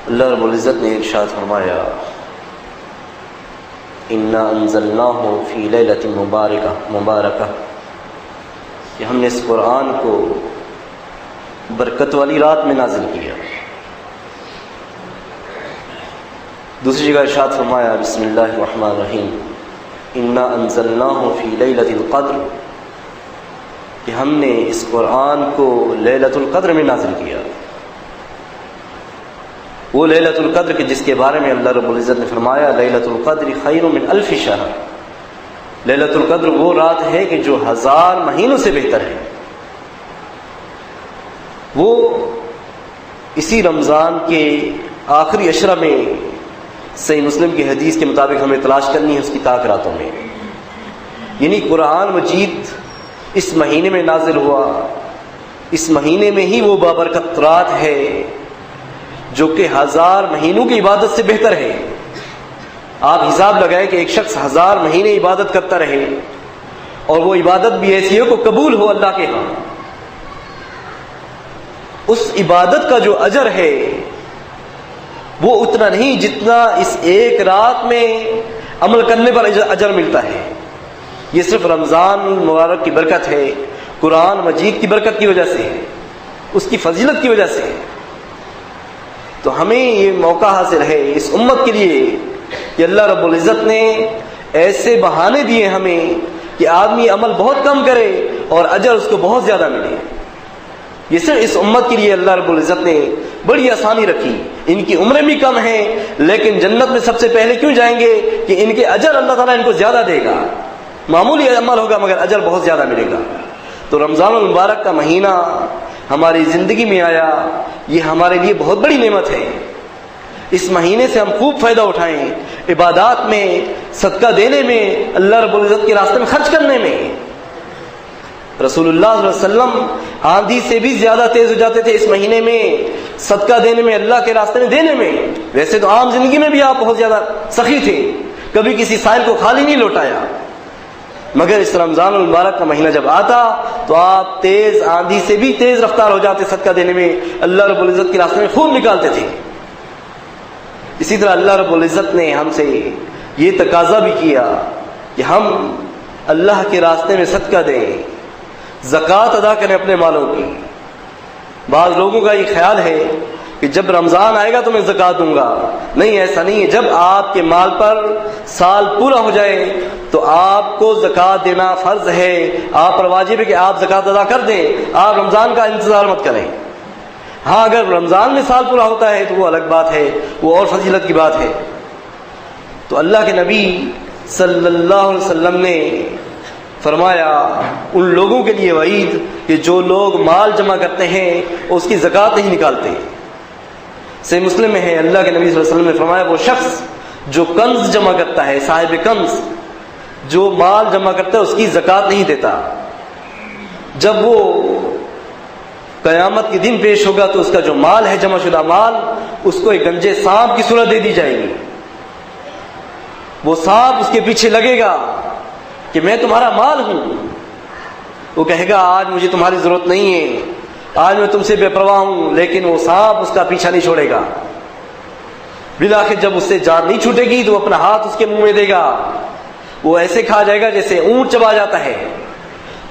اللہ رب العزت نے ارشاد فرمایا انا انزلناہ فی لیلۃ مبارکہ کہ ہم نے اس قرآن کو برکت والی رات میں نازل کیا. دوسری جگہ ارشاد فرمایا بسم اللہ الرحمن الرحیم انا انزلناہ فی لیلۃ القدر کہ ہم نے اس قرآن کو لیلۃ القدر میں نازل کیا. وہ لیلۃ القدر کہ جس کے بارے میں اللہ رب العزت نے فرمایا لیلۃ القدر خیر من الف شہر. لیلۃ القدر وہ رات ہے کہ جو 1000 مہینوں سے بہتر ہے. وہ اسی رمضان کے آخری عشرہ میں صحیح مسلم کی حدیث کے مطابق ہمیں تلاش کرنی ہے اس کی طاق راتوں میں. یعنی قرآن مجید اس مہینے میں نازل ہوا. اس مہینے میں ہی وہ بابرکت رات ہے جو کہ 1000 مہینوں کی عبادت سے بہتر ہے. آپ حساب لگائیں کہ ایک شخص 1000 مہینے عبادت کرتا رہے اور وہ عبادت بھی ایسی ہو کہ قبول ہو اللہ کے ہاں. اس عبادت کا جو اجر ہے وہ اتنا نہیں جتنا اس ایک رات میں عمل کرنے پر اجر ملتا ہے. یہ صرف رمضان مبارک کی برکت ہے، قرآن مجید کی برکت کی وجہ سے ہے، اس کی فضیلت کی وجہ سے ہے. تو ہمیں یہ موقع حاصل ہے اس امت کے لیے کہ اللہ رب العزت نے ایسے بہانے دیے ہمیں کہ آدمی عمل بہت کم کرے اور اجر اس کو بہت زیادہ ملے. یہ صرف اس امت کے لیے اللہ رب العزت نے بڑی آسانی رکھی. ان کی عمریں بھی کم ہیں لیکن جنت میں سب سے پہلے کیوں جائیں گے کہ ان کے اجر اللہ تعالیٰ ان کو زیادہ دے گا. معمولی عمل ہوگا مگر اجر بہت زیادہ ملے گا. تو رمضان المبارک کا مہینہ ہماری زندگی میں آیا، یہ ہمارے لیے بہت بڑی نعمت ہے. اس مہینے سے ہم خوب فائدہ اٹھائیں، عبادات میں، صدقہ دینے میں، اللہ رب العزت کے راستے میں خرچ کرنے میں. رسول اللہ صلی اللہ علیہ وسلم آندھی سے بھی زیادہ تیز ہو جاتے تھے اس مہینے میں صدقہ دینے میں، اللہ کے راستے میں دینے میں. ویسے تو عام زندگی میں بھی آپ بہت زیادہ سخی تھے، کبھی کسی سائل کو خالی نہیں لوٹایا. مگر اس رمضان المبارک کا مہینہ جب آتا تو آپ تیز آندھی سے بھی تیز رفتار ہو جاتے صدقہ دینے میں، اللہ رب العزت کے راستے میں خوب نکالتے تھے. اسی طرح اللہ رب العزت نے ہم سے یہ تقاضا بھی کیا کہ ہم اللہ کے راستے میں صدقہ دیں، زکوٰۃ ادا کریں اپنے مالوں کی. بعض لوگوں کا یہ خیال ہے کہ جب رمضان آئے گا تو میں زکوٰۃ دوں گا. نہیں، ایسا نہیں ہے. جب آپ کے مال پر سال پورا ہو جائے تو آپ کو زکوٰۃ دینا فرض ہے، آپ پر واجب ہے کہ آپ زکوٰۃ ادا کر دیں. آپ رمضان کا انتظار مت کریں. ہاں اگر رمضان میں سال پورا ہوتا ہے تو وہ الگ بات ہے، وہ اور فضیلت کی بات ہے. تو اللہ کے نبی صلی اللہ علیہ وسلم نے فرمایا ان لوگوں کے لیے وعید کہ جو لوگ مال جمع کرتے ہیں اس کی زکوٰۃ نہیں نکالتے. صحیح مسلم میں ہے اللہ کے نبی صلی اللہ علیہ وسلم نے فرمایا وہ شخص جو کنز جمع کرتا ہے، صاحب کنز جو مال جمع کرتا ہے اس کی زکوٰۃ نہیں دیتا. جب وہ قیامت کے دن پیش ہوگا تو اس کا جو مال ہے، جمع شدہ مال، اس کو ایک گنجے سانپ کی صورت دے دی جائے گی. وہ سانپ اس کے پیچھے لگے گا کہ میں تمہارا مال ہوں. وہ کہے گا آج مجھے تمہاری ضرورت نہیں ہے، آج میں تم سے بے پرواہ ہوں. لیکن وہ سانپ اس کا پیچھا نہیں چھوڑے گا. بالآخر جب اس سے جان نہیں چھوٹے گی تو وہ اپنا ہاتھ اس کے منہ میں دے گا. وہ ایسے کھا جائے گا جیسے اونٹ چبا جاتا ہے.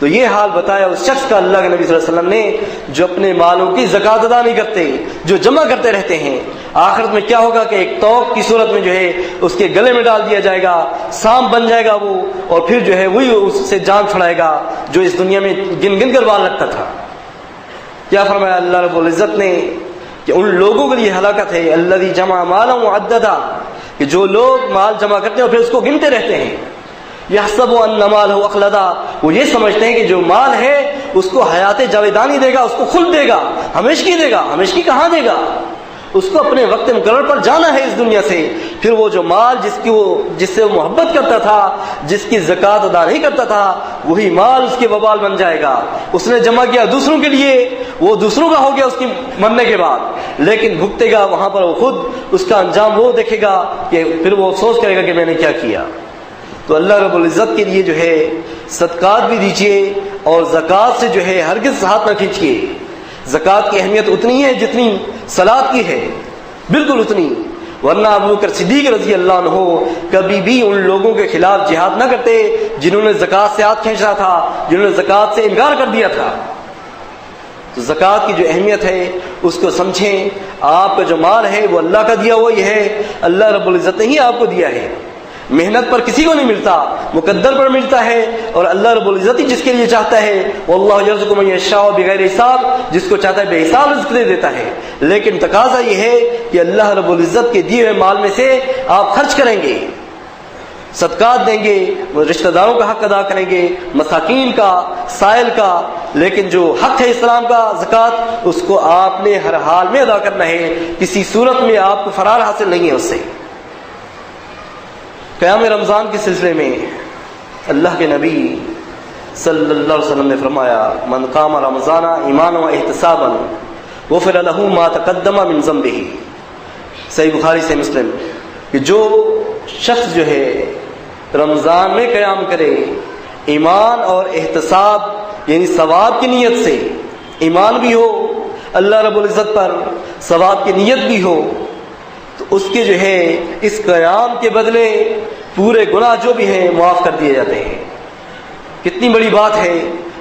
تو یہ حال بتایا اس شخص کا اللہ کے نبی صلی اللہ علیہ وسلم نے جو اپنے مالوں کی زکوٰۃ ادا نہیں کرتے، جو جمع کرتے رہتے ہیں. آخرت میں کیا ہوگا کہ ایک توق کی صورت میں جو ہے اس کے گلے میں ڈال دیا جائے گا، سانپ بن جائے گا وہ، اور پھر جو ہے وہی اس سے جان چھڑائے گا جو اس دنیا میں گن گن کر بال لگتا تھا. کیا فرمایا اللہ رب العزت نے کہ ان لوگوں کے لیے ہلاکت ہے الذی جمع مالا وعددا، کہ جو لوگ مال جمع کرتے ہیں اور پھر اس کو گنتے رہتے ہیں. یحسب ان مالہ اخلدا، وہ یہ سمجھتے ہیں کہ جو مال ہے اس کو حیات جاویدانی دے گا، اس کو خلد دے گا، ہمیشگی دے گا. ہمیشگی کہاں دے گا؟ اس کو اپنے وقت مقرر پر جانا ہے اس دنیا سے. پھر وہ جو مال جس سے وہ محبت کرتا تھا، جس کی زکوٰۃ ادا نہیں کرتا تھا، وہی مال اس کے وبال بن جائے گا. اس نے جمع کیا دوسروں کے لیے، وہ دوسروں کا ہو گیا اس کی مرنے کے بعد، لیکن بھگتے گا وہاں پر وہ خود. اس کا انجام وہ دیکھے گا کہ پھر وہ افسوس کرے گا کہ میں نے کیا کیا. تو اللہ رب العزت کے لیے جو ہے صدقات بھی دیجیے اور زکوٰۃ سے جو ہے ہرگز ہاتھ نہ کھینچیے. زکوٰۃ کی اہمیت اتنی ہے جتنی صلاۃ کی ہے. بالکل اتنی، ورنہ ابو بکر صدیق رضی اللہ عنہ کبھی بھی ان لوگوں کے خلاف جہاد نہ کرتے جنہوں نے زکوٰۃ سے ہاتھ کھینچا تھا، جنہوں نے زکوٰۃ سے انکار کر دیا تھا۔ تو زکوٰۃ کی جو اہمیت ہے اس کو سمجھیں۔ آپ کا جو مال ہے وہ اللہ کا دیا ہوا ہی ہے، اللہ رب العزت نے ہی آپ کو دیا ہے، محنت پر کسی کو نہیں ملتا، مقدر پر ملتا ہے، اور اللہ رب العزت ہی جس کے لیے چاہتا ہے، واللہ یرزق من یشاء بغیر حساب، جس کو چاہتا ہے بے حساب رزق دے دیتا ہے۔ لیکن تقاضا یہ ہے کہ اللہ رب العزت کے دیے ہوئے مال میں سے آپ خرچ کریں گے، صدقات دیں گے، رشتہ داروں کا حق ادا کریں گے، مساکین کا، سائل کا، لیکن جو حق ہے اسلام کا زکوٰۃ اس کو آپ نے ہر حال میں ادا کرنا ہے، کسی صورت میں آپ کو فرار حاصل نہیں ہے اس سے۔ قیام رمضان کے سلسلے میں اللہ کے نبی صلی اللہ علیہ وسلم نے فرمایا، من قام رمضان ایمانا و احتسابا غفر له ما تقدم من ذنبه، صحیح بخاری سے مسلم، کہ جو شخص جو ہے رمضان میں قیام کرے ایمان اور احتساب یعنی ثواب کی نیت سے، ایمان بھی ہو اللہ رب العزت پر، ثواب کی نیت بھی ہو، تو اس کے جو ہے اس قیام کے بدلے پورے گناہ جو بھی ہیں معاف کر دیے جاتے ہیں۔ کتنی بڑی بات ہے،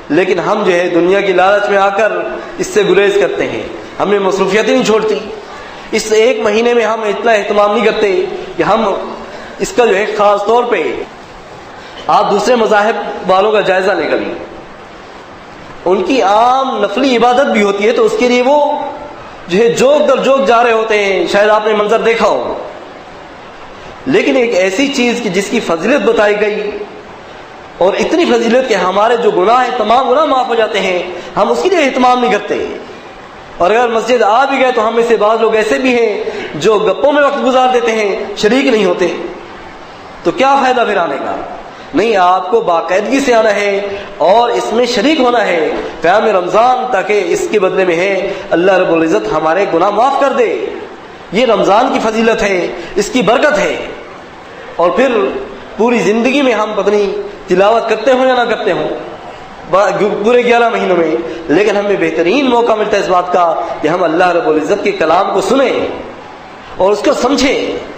لیکن ہم جو ہے دنیا کی لالچ میں آ کر اس سے گریز کرتے ہیں، ہم نے مصروفیتیں نہیں چھوڑتی، اس ایک مہینے میں ہم اتنا اہتمام نہیں کرتے کہ ہم اس کا جو ہے خاص طور پہ آپ دوسرے مذاہب والوں کا جائزہ لیں، کبھی ان کی عام نفلی عبادت بھی ہوتی ہے تو اس کے لیے وہ جو ہے جوک در جوک جا رہے ہوتے ہیں، شاید آپ نے منظر دیکھا ہو، لیکن ایک ایسی چیز کہ جس کی فضیلت بتائی گئی اور اتنی فضیلت کہ ہمارے جو گناہ ہیں تمام گناہ معاف ہو جاتے ہیں، ہم اس کے لیے اہتمام نہیں کرتے، اور اگر مسجد آ بھی گئے تو ہم میں سے بعض لوگ ایسے بھی ہیں جو گپوں میں وقت گزار دیتے ہیں، شریک نہیں ہوتے، تو کیا فائدہ پھر آنے کا؟ نہیں، آپ کو باقاعدگی سے آنا ہے اور اس میں شریک ہونا ہے قیام رمضان، تاکہ اس کے بدلے میں ہے اللہ رب العزت ہمارے گناہ معاف کر دے۔ یہ رمضان کی فضیلت ہے، اس کی برکت ہے، اور پھر پوری زندگی میں ہم پتہ نہیں تلاوت کرتے ہوں یا نہ کرتے ہوں پورے 11 مہینوں میں، لیکن ہمیں بہترین موقع ملتا ہے اس بات کا کہ ہم اللہ رب العزت کے کلام کو سنیں اور اس کو سمجھیں۔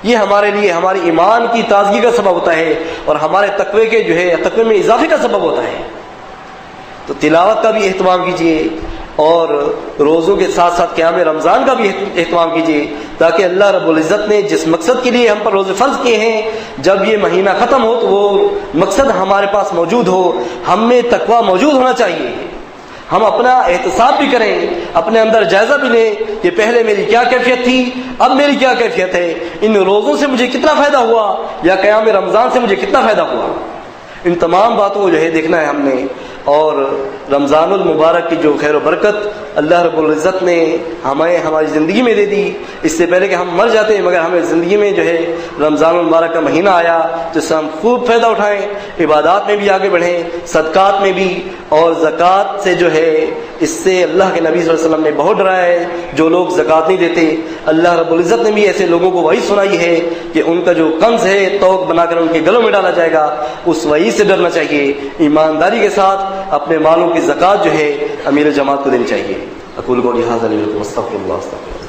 یہ ہمارے لیے ہماری ایمان کی تازگی کا سبب ہوتا ہے اور ہمارے تقوی کے جو ہے تقوی میں اضافے کا سبب ہوتا ہے۔ تو تلاوت کا بھی اہتمام کیجیے اور روزوں کے ساتھ ساتھ قیام رمضان کا بھی اہتمام کیجیے، تاکہ اللہ رب العزت نے جس مقصد کے لیے ہم پر روزے فرض کیے ہیں جب یہ مہینہ ختم ہو تو وہ مقصد ہمارے پاس موجود ہو، ہم میں تقوی موجود ہونا چاہیے، ہم اپنا احتساب بھی کریں، اپنے اندر جائزہ بھی لیں کہ پہلے میری کیا کیفیت تھی، اب میری کیا کیفیت ہے، ان روزوں سے مجھے کتنا فائدہ ہوا یا قیام رمضان سے مجھے کتنا فائدہ ہوا۔ ان تمام باتوں کو جو ہے دیکھنا ہے ہم نے، اور رمضان المبارک کی جو خیر و برکت اللہ رب العزت نے ہمیں ہماری زندگی میں دے دی، اس سے پہلے کہ ہم مر جاتے ہیں، مگر ہمیں زندگی میں جو ہے رمضان المبارک کا مہینہ آیا تو اس سے ہم خوب فائدہ اٹھائیں، عبادات میں بھی آگے بڑھیں، صدقات میں بھی، اور زکوٰۃ سے جو ہے اس سے اللہ کے نبی صلی اللہ علیہ وسلم نے بہت ڈرایا ہے، جو لوگ زکوٰۃ نہیں دیتے اللہ رب العزت نے بھی ایسے لوگوں کو وعید سنائی ہے کہ ان کا جو کنز ہے توق بنا کر ان کے گلوں میں ڈالا جائے گا، اس وعید سے ڈرنا چاہیے، ایمانداری کے ساتھ اپنے مالوں کی زکوٰۃ جو ہے امیر جماعت کو دینی چاہیے۔ اقول قولی ھذا واستغفر اللہ۔